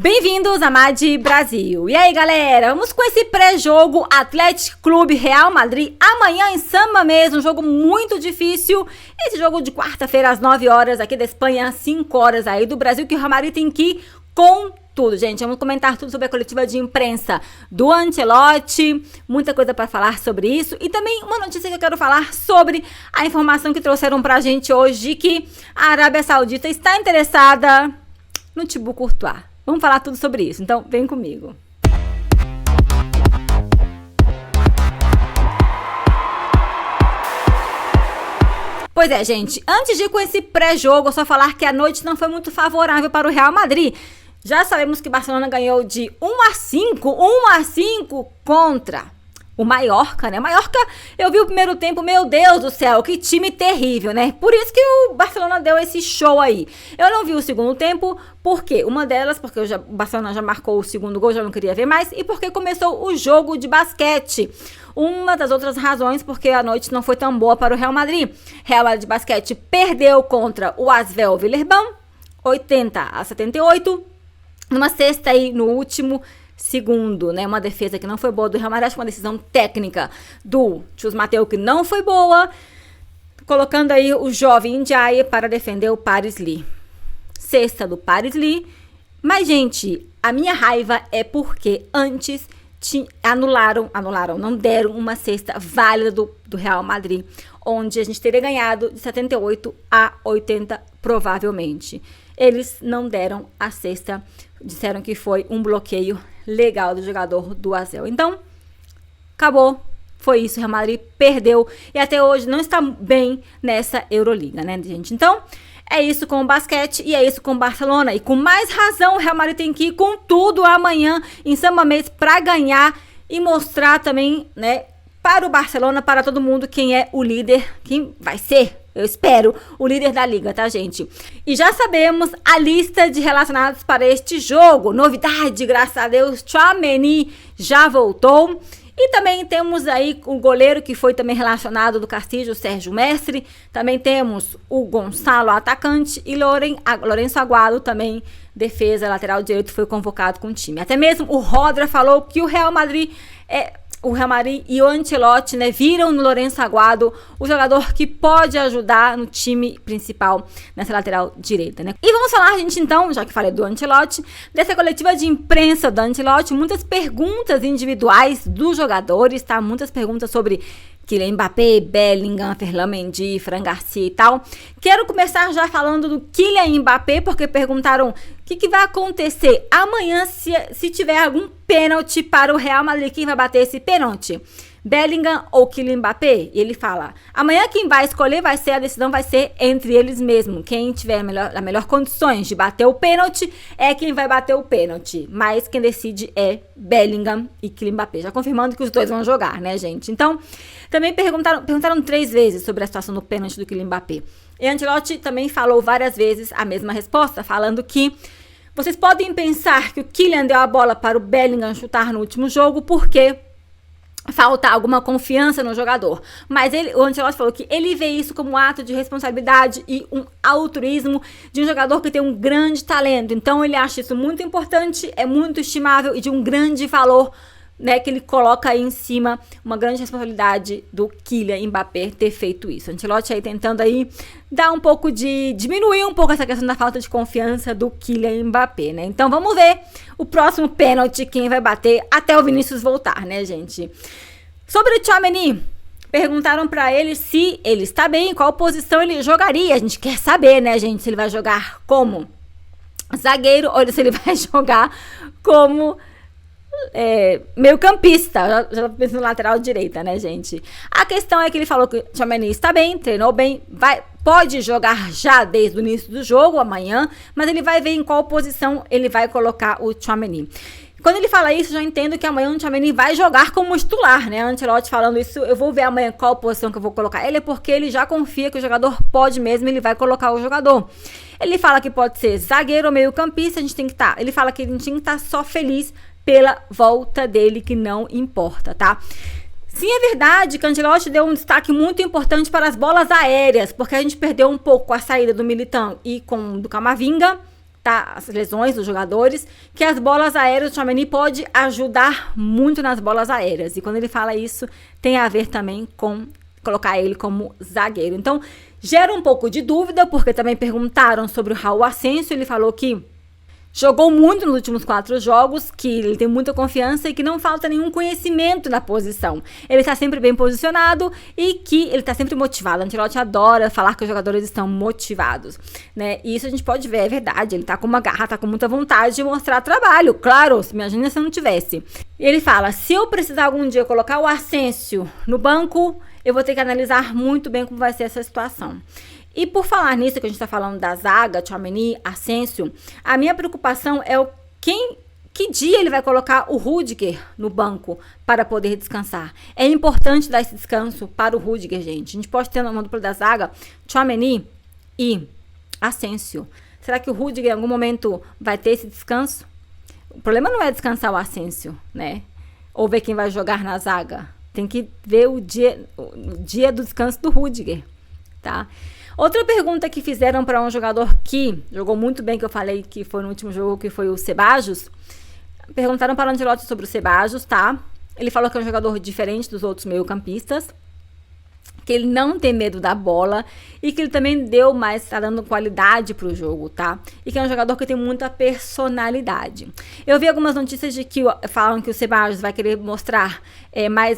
Bem-vindos a Madi Brasil. E aí, galera, vamos com esse pré-jogo Atlético Clube Real Madrid amanhã em San Mamés, um jogo muito difícil. Esse jogo de quarta-feira às 9 horas aqui da Espanha, às 5 horas aí do Brasil, que o Real Madrid tem que ir com tudo, gente. Vamos comentar tudo sobre a coletiva de imprensa do Ancelotti, muita coisa para falar sobre isso. E também uma notícia que eu quero falar sobre a informação que trouxeram pra gente hoje de que a Arábia Saudita está interessada no Thibaut Courtois. Vamos falar tudo sobre isso, então vem comigo. Pois é, gente, antes de ir com esse pré-jogo, só falar que a noite não foi muito favorável para o Real Madrid. Já sabemos que o Barcelona ganhou de 1-5 contra o Mallorca, né? Mallorca, eu vi o primeiro tempo, meu Deus do céu, que time terrível, né? Por isso que o Barcelona deu esse show aí. Eu não vi o segundo tempo, por quê? Uma delas, porque o Barcelona já marcou o segundo gol, já não queria ver mais, e porque começou o jogo de basquete. Uma das outras razões, porque a noite não foi tão boa para o Real Madrid. Real Madrid de basquete perdeu contra o ASVEL Villeurbanne, 80-78, numa cesta aí no último segundo, né? Uma defesa que não foi boa do Real Madrid, uma decisão técnica do Chus Mateu que não foi boa, colocando aí o jovem Ndiaye para defender o Paris Lee. Cesta do Paris Lee. Mas, gente, a minha raiva é porque antes anularam, não deram uma cesta válida do Real Madrid, onde a gente teria ganhado de 78-80 provavelmente. Eles não deram a cesta, disseram que foi um bloqueio legal do jogador do ASVEL. Então, acabou. Foi isso, o Real Madrid perdeu e até hoje não está bem nessa Euroliga, né, gente? Então, é isso com o basquete e é isso com o Barcelona. E com mais razão, o Real Madrid tem que ir com tudo amanhã em San Mamés para ganhar e mostrar também, né, para o Barcelona, para todo mundo, quem é o líder, quem vai ser, eu espero, o líder da liga, tá, gente? E já sabemos a lista de relacionados para este jogo. Novidade, graças a Deus, Tchouaméni já voltou. E também temos aí o goleiro que foi também relacionado do Castillo, o Sérgio Mestre. Também temos o Gonçalo, atacante, e Lourenço Aguado, também defesa, lateral direito, foi convocado com o time. Até mesmo o Rodra falou que o Real Madrid e o Ancelotti, né, viram no Lourenço Aguado o jogador que pode ajudar no time principal nessa lateral direita, né? E vamos falar, gente, então, já que falei do Ancelotti, dessa coletiva de imprensa do Ancelotti, muitas perguntas individuais dos jogadores, tá? Muitas perguntas sobre Kylian Mbappé, Bellingham, Ferland Mendy, Fran Garcia e tal. Quero começar já falando do Kylian Mbappé, porque perguntaram o que vai acontecer amanhã se tiver algum pênalti para o Real Madrid. Quem vai bater esse pênalti? Bellingham ou Kylian Mbappé? E ele fala, amanhã quem vai escolher a decisão vai ser entre eles mesmos. Quem tiver a melhor condições de bater o pênalti é quem vai bater o pênalti. Mas quem decide é Bellingham e Kylian Mbappé. Já confirmando que os dois vão jogar, né, gente? Então, também perguntaram 3 vezes sobre a situação do pênalti do Kylian Mbappé. E Ancelotti também falou várias vezes a mesma resposta, falando que vocês podem pensar que o Kylian deu a bola para o Bellingham chutar no último jogo porque falta alguma confiança no jogador. Mas o Ancelotti falou que ele vê isso como um ato de responsabilidade e um altruísmo de um jogador que tem um grande talento. Então ele acha isso muito importante, é muito estimável e de um grande valor, né, que ele coloca aí em cima, uma grande responsabilidade do Kylian Mbappé ter feito isso. Ancelotti aí tentando aí dar diminuir um pouco essa questão da falta de confiança do Kylian Mbappé, né? Então vamos ver o próximo pênalti, quem vai bater até o Vinícius voltar, né, gente? Sobre o Tchouaméni, perguntaram pra ele se ele está bem, qual posição ele jogaria. A gente quer saber, né, gente, se ele vai jogar como zagueiro ou se ele vai jogar como meio campista, já penso no lateral direita, né, gente? A questão é que ele falou que o Tchouaméni está bem, treinou bem, pode jogar já desde o início do jogo, amanhã, mas ele vai ver em qual posição ele vai colocar o Tchouaméni. Quando ele fala isso, eu já entendo que amanhã o Tchouaméni vai jogar como titular, né? Ancelotti falando isso, eu vou ver amanhã qual posição que eu vou colocar ele, porque ele já confia que o jogador pode mesmo, ele vai colocar o jogador. Ele fala que pode ser zagueiro ou meio campista, ele fala que a gente tem que estar só feliz pela volta dele, que não importa, tá? Sim, é verdade que Ancelotti deu um destaque muito importante para as bolas aéreas, porque a gente perdeu um pouco a saída do Militão e do Camavinga, tá? As lesões dos jogadores, que as bolas aéreas, o Tchouaméni pode ajudar muito nas bolas aéreas. E quando ele fala isso, tem a ver também com colocar ele como zagueiro. Então, gera um pouco de dúvida, porque também perguntaram sobre o Raul Asensio, ele falou que jogou muito nos últimos 4 jogos, que ele tem muita confiança e que não falta nenhum conhecimento na posição. Ele está sempre bem posicionado e que ele está sempre motivado. O Ancelotti adora falar que os jogadores estão motivados, né? E isso a gente pode ver, é verdade. Ele está com uma garra, está com muita vontade de mostrar trabalho. Claro, imagina se não tivesse. E ele fala, se eu precisar algum dia colocar o Asensio no banco, eu vou ter que analisar muito bem como vai ser essa situação. E por falar nisso, que a gente está falando da zaga, Tchouaméni, Asensio, a minha preocupação é que dia ele vai colocar o Rüdiger no banco para poder descansar. É importante dar esse descanso para o Rüdiger, gente. A gente pode ter uma dupla da zaga, Tchouaméni e Asensio. Será que o Rüdiger em algum momento vai ter esse descanso? O problema não é descansar o Asensio, né? Ou ver quem vai jogar na zaga. Tem que ver o dia do descanso do Rüdiger, tá? Outra pergunta que fizeram para um jogador que jogou muito bem, que eu falei que foi no último jogo, que foi o Ceballos. Perguntaram para o Ancelotti sobre o Ceballos, tá? Ele falou que é um jogador diferente dos outros meio-campistas, que ele não tem medo da bola e que ele também tá dando qualidade pro jogo, tá? E que é um jogador que tem muita personalidade. Eu vi algumas notícias de que falam que o Ceballos vai querer mostrar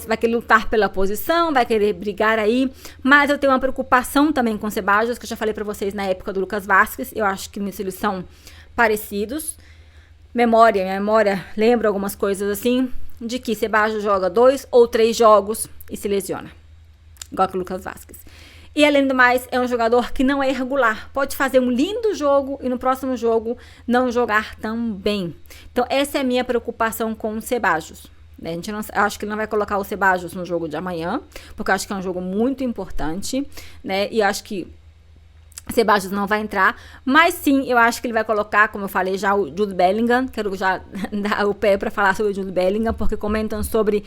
vai querer lutar pela posição, vai querer brigar aí, mas eu tenho uma preocupação também com o Ceballos, que eu já falei pra vocês na época do Lucas Vázquez. Eu acho que nisso eles são parecidos. Minha memória lembra algumas coisas assim, de que Ceballos joga 2 ou 3 jogos e se lesiona. Igual que o Lucas Vázquez. E além do mais, é um jogador que não é irregular. Pode fazer um lindo jogo e no próximo jogo não jogar tão bem. Então essa é a minha preocupação com o Ceballos. Né? Eu acho que ele não vai colocar o Ceballos no jogo de amanhã, porque eu acho que é um jogo muito importante, né? E eu acho que Ceballos não vai entrar, mas sim, eu acho que ele vai colocar, como eu falei já, o Jude Bellingham. Quero já dar o pé para falar sobre o Jude Bellingham, porque comentam sobre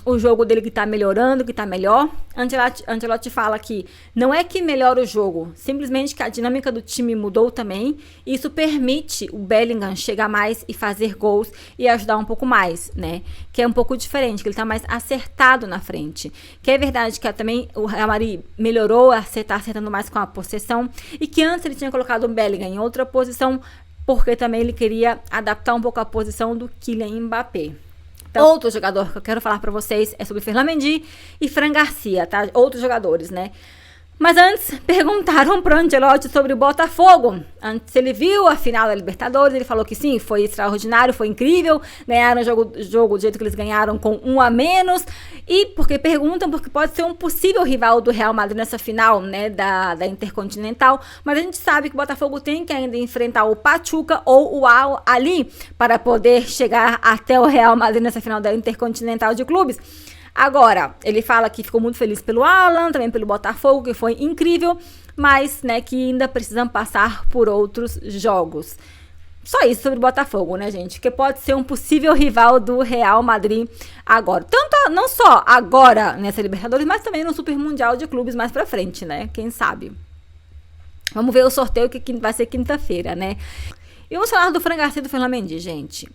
o jogo dele que tá melhorando, que tá melhor. Ancelotti fala que não é que melhora o jogo, simplesmente que a dinâmica do time mudou também. E isso permite o Bellingham chegar mais e fazer gols e ajudar um pouco mais, né? Que é um pouco diferente, que ele tá mais acertado na frente. Que é verdade que também o Real Madrid melhorou, tá acertando mais com a possessão, e que antes ele tinha colocado o Bellingham em outra posição, porque também ele queria adaptar um pouco a posição do Kylian Mbappé. Então, outro jogador que eu quero falar pra vocês é sobre Ferland Mendy e Fran Garcia, tá? Outros jogadores, né? Mas antes, perguntaram pro Ancelotti sobre o Botafogo. Antes ele viu a final da Libertadores, ele falou que sim, foi extraordinário, foi incrível. Ganharam o jogo do jeito que eles ganharam, com 1 a menos. E porque pode ser um possível rival do Real Madrid nessa final, né, da Intercontinental. Mas a gente sabe que o Botafogo tem que ainda enfrentar o Pachuca ou o Al Ahly para poder chegar até o Real Madrid nessa final da Intercontinental de clubes. Agora, ele fala que ficou muito feliz pelo Alan, também pelo Botafogo, que foi incrível, mas, né, que ainda precisam passar por outros jogos. Só isso sobre o Botafogo, né, gente? Que pode ser um possível rival do Real Madrid agora. Não só agora nessa Libertadores, mas também no Super Mundial de Clubes mais pra frente, né? Quem sabe? Vamos ver o sorteio que vai ser quinta-feira, né? E vamos falar do Fran Garcia e do Ferland Mendy, gente.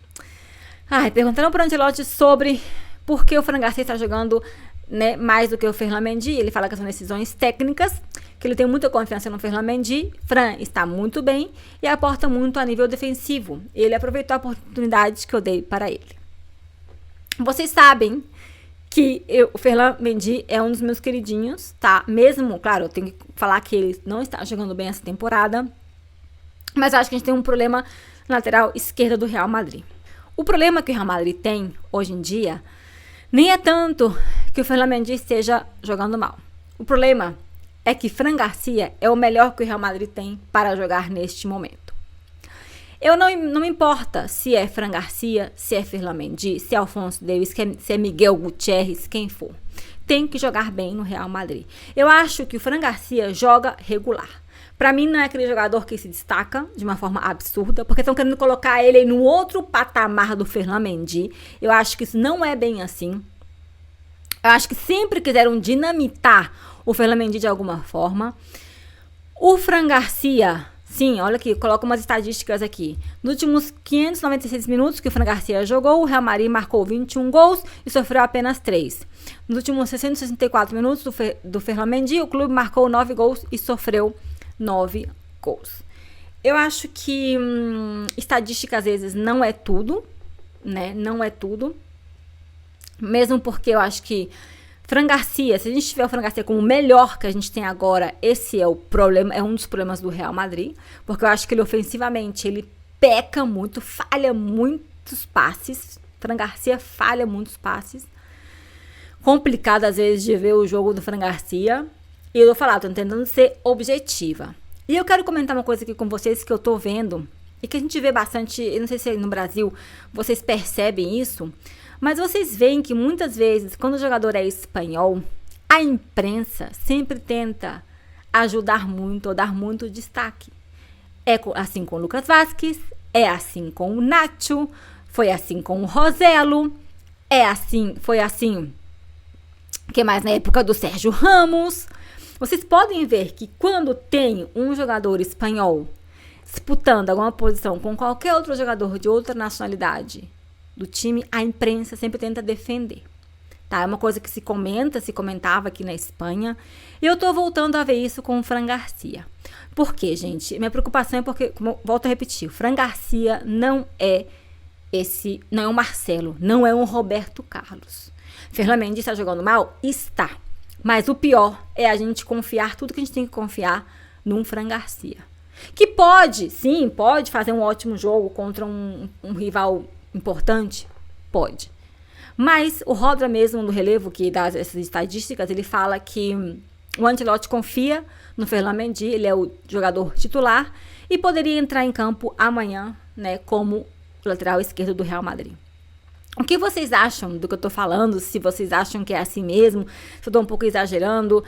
Perguntaram pro Ancelotti sobre por que o Fran Garcia está jogando, né, mais do que o Ferland Mendy. Ele fala que são decisões técnicas, que ele tem muita confiança no Ferland Mendy. Fran está muito bem e aporta muito a nível defensivo. Ele aproveitou a oportunidade que eu dei para ele. Vocês sabem que o Ferland Mendy é um dos meus queridinhos, tá? Mesmo, claro, eu tenho que falar que ele não está jogando bem essa temporada, mas eu acho que a gente tem um problema na lateral esquerda do Real Madrid. O problema que o Real Madrid tem hoje em dia nem é tanto que o Ferland Mendy esteja jogando mal. O problema é que Fran Garcia é o melhor que o Real Madrid tem para jogar neste momento. Eu não me importa se é Fran Garcia, se é Ferland Mendy, se é Alphonso Davies, se é Miguel Gutierrez, quem for. Tem que jogar bem no Real Madrid. Eu acho que o Fran Garcia joga regular. Pra mim, não é aquele jogador que se destaca de uma forma absurda, porque estão querendo colocar ele no outro patamar do Ferland Mendy. Eu acho que isso não é bem assim. Eu acho que sempre quiseram dinamitar o Ferland Mendy de alguma forma. O Fran Garcia Sim, olha aqui, coloca umas estatísticas aqui. Nos últimos 596 minutos que o Fran Garcia jogou, o Real Madrid marcou 21 gols e sofreu apenas 3. Nos últimos 664 minutos do Ferland Mendy, o clube marcou 9 gols e sofreu 9 gols. Eu acho que estatística às vezes não é tudo, né? Não é tudo. Mesmo porque eu acho que Fran Garcia, se a gente tiver o Fran Garcia como o melhor que a gente tem agora, esse é o problema, é um dos problemas do Real Madrid, porque eu acho que ele ofensivamente, ele peca muito, falha muitos passes. Fran Garcia falha muitos passes. Complicado às vezes de ver o jogo do Fran Garcia. E eu vou falar, tô tentando ser objetiva. E eu quero comentar uma coisa aqui com vocês que eu tô vendo e que a gente vê bastante, eu não sei se no Brasil vocês percebem isso, mas vocês veem que muitas vezes, quando o jogador é espanhol, a imprensa sempre tenta ajudar muito ou dar muito destaque. É assim com o Lucas Vázquez, é assim com o Nacho, foi assim com o Rossello, foi assim, que mais na época do Sérgio Ramos. Vocês podem ver que quando tem um jogador espanhol disputando alguma posição com qualquer outro jogador de outra nacionalidade do time, a imprensa sempre tenta defender. Tá? É uma coisa que se comentava aqui na Espanha. E eu tô voltando a ver isso com o Fran Garcia. Por quê, gente? Minha preocupação é porque, como volto a repetir, o Fran Garcia não é um Marcelo, não é um Roberto Carlos. Ferland Mendy está jogando mal? Está. Mas o pior é a gente confiar tudo que a gente tem que confiar num Fran Garcia. Que pode fazer um ótimo jogo contra um rival importante? Pode. Mas o Rodra mesmo, do relevo, que dá essas estatísticas, ele fala que o Ancelotti confia no Ferland Mendy, ele é o jogador titular e poderia entrar em campo amanhã, né, como lateral esquerdo do Real Madrid. O que vocês acham do que eu tô falando? Se vocês acham que é assim mesmo, se eu tô um pouco exagerando.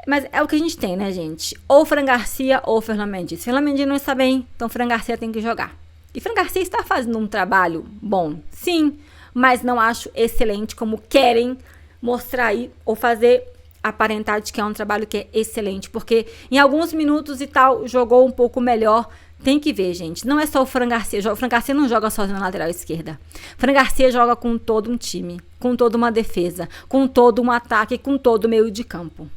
Mas é o que a gente tem, né, gente? Ou Fran Garcia ou Ferland Mendy. Se Ferland Mendy não está bem, então Fran Garcia tem que jogar. E Fran Garcia está fazendo um trabalho bom, sim, mas não acho excelente como querem mostrar aí ou fazer aparentar de que é um trabalho que é excelente. Porque em alguns minutos e tal, jogou um pouco melhor. Tem que ver, gente. Não é só o Fran Garcia. O Fran Garcia não joga sozinho na lateral esquerda. O Fran Garcia joga com todo um time, com toda uma defesa, com todo um ataque, com todo o meio de campo.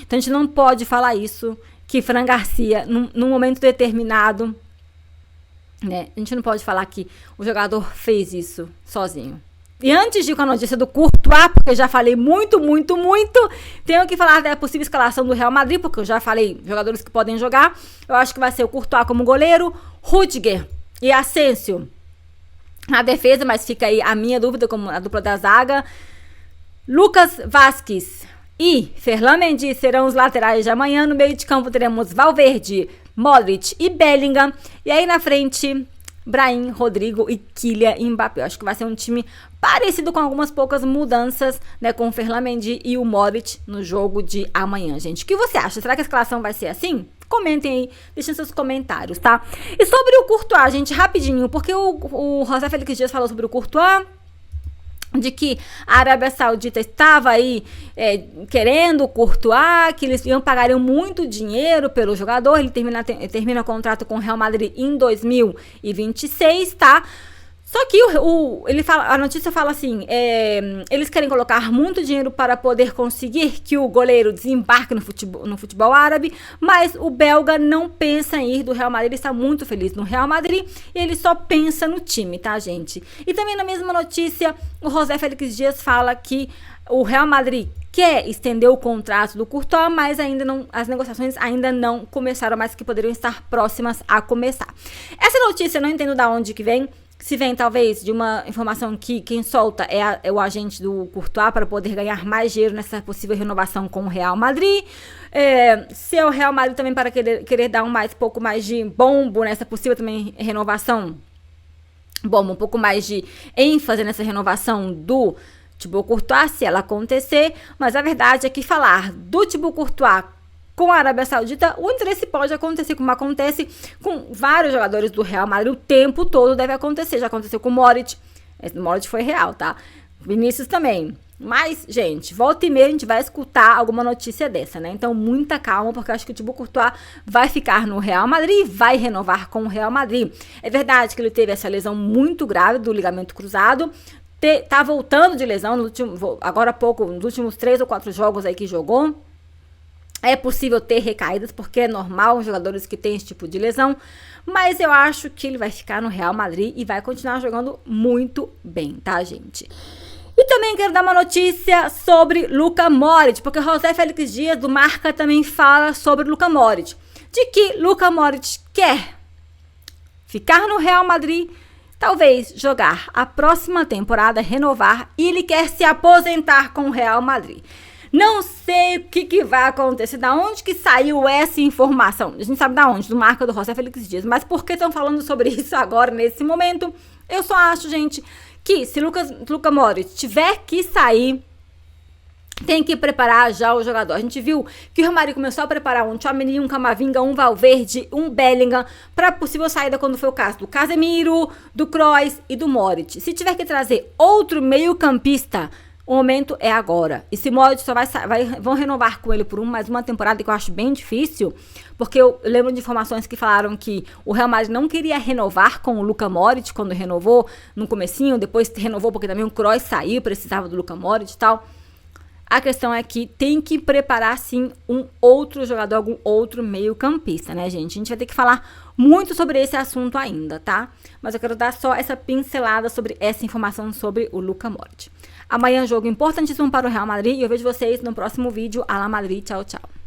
Então a gente não pode falar isso, que Fran Garcia, num momento determinado, né? A gente não pode falar que o jogador fez isso sozinho. E antes de ir com a notícia do Courtois, porque eu já falei muito, tenho que falar da possível escalação do Real Madrid, porque eu já falei jogadores que podem jogar. Eu acho que vai ser o Courtois como goleiro, Rüdiger e Asensio na defesa, mas fica aí a minha dúvida como a dupla da zaga. Lucas Vázquez e Ferland Mendy serão os laterais de amanhã. No meio de campo teremos Valverde, Modric e Bellingham. E aí na frente, Brahim, Rodrigo e Kylian Mbappé. Eu acho que vai ser um time parecido com algumas poucas mudanças, né, com o Ferland Mendy e o Modric no jogo de amanhã, gente. O que você acha? Será que a escalação vai ser assim? Comentem aí, deixem seus comentários, tá? E sobre o Courtois, gente, rapidinho, porque o José Félix Dias falou sobre o Courtois, de que a Arábia Saudita estava aí querendo o Courtois, que eles pagariam muito dinheiro pelo jogador. Ele termina o contrato com o Real Madrid em 2026, tá? Só que a notícia fala assim, eles querem colocar muito dinheiro para poder conseguir que o goleiro desembarque no futebol árabe, mas o belga não pensa em ir do Real Madrid, ele está muito feliz no Real Madrid e ele só pensa no time, tá, gente? E também na mesma notícia, o José Félix Dias fala que o Real Madrid quer estender o contrato do Courtois, mas ainda não, as negociações ainda não começaram, mas que poderiam estar próximas a começar. Essa notícia eu não entendo de onde que vem. Se vem, talvez, de uma informação que quem solta é o agente do Courtois para poder ganhar mais dinheiro nessa possível renovação com o Real Madrid. Se é o Real Madrid também para querer dar um pouco mais de bombo nessa possível também renovação. Bom, um pouco mais de ênfase nessa renovação do Thibaut Courtois, se ela acontecer. Mas a verdade é que falar do Thibaut Courtois com a Arábia Saudita, o interesse pode acontecer, como acontece com vários jogadores do Real Madrid, o tempo todo deve acontecer. Já aconteceu com o Modric, esse Modric foi real, tá? Vinícius também. Mas, gente, volta e meia a gente vai escutar alguma notícia dessa, né? Então, muita calma, porque eu acho que o Thibaut Courtois vai ficar no Real Madrid e vai renovar com o Real Madrid. É verdade que ele teve essa lesão muito grave do ligamento cruzado, tá voltando de lesão, agora há pouco, nos últimos 3 ou 4 jogos aí que jogou. É possível ter recaídas, porque é normal os jogadores que têm esse tipo de lesão, mas eu acho que ele vai ficar no Real Madrid e vai continuar jogando muito bem, tá, gente? E também quero dar uma notícia sobre Luka Modric, porque José Félix Dias do Marca também fala sobre Luka Modric, de que Luka Modric quer ficar no Real Madrid, talvez jogar a próxima temporada, renovar, e ele quer se aposentar com o Real Madrid. Não sei o que vai acontecer, da onde que saiu essa informação. A gente sabe da onde, do Marca do José Félix Dias, mas por que estão falando sobre isso agora, nesse momento? Eu só acho, gente, que se Luka Modric tiver que sair, tem que preparar já o jogador. A gente viu que o Real Madrid começou a preparar um Tchouaméni, um Camavinga, um Valverde, um Bellingham, para possível saída quando foi o caso do Casemiro, do Kroos e do Modric. Se tiver que trazer outro meio-campista, o momento é agora. E se Modric só vão renovar com ele por mais uma temporada, que eu acho bem difícil, porque eu lembro de informações que falaram que o Real Madrid não queria renovar com o Luka Modric quando renovou no comecinho, depois renovou porque também o Kroos saiu, precisava do Luka Modric e tal. A questão é que tem que preparar, sim, um outro jogador, algum outro meio-campista, né, gente? A gente vai ter que falar muito sobre esse assunto ainda, tá? Mas eu quero dar só essa pincelada sobre essa informação sobre o Luka Modric. Amanhã, jogo importantíssimo para o Real Madrid e eu vejo vocês no próximo vídeo. Alá Madrid, tchau, tchau.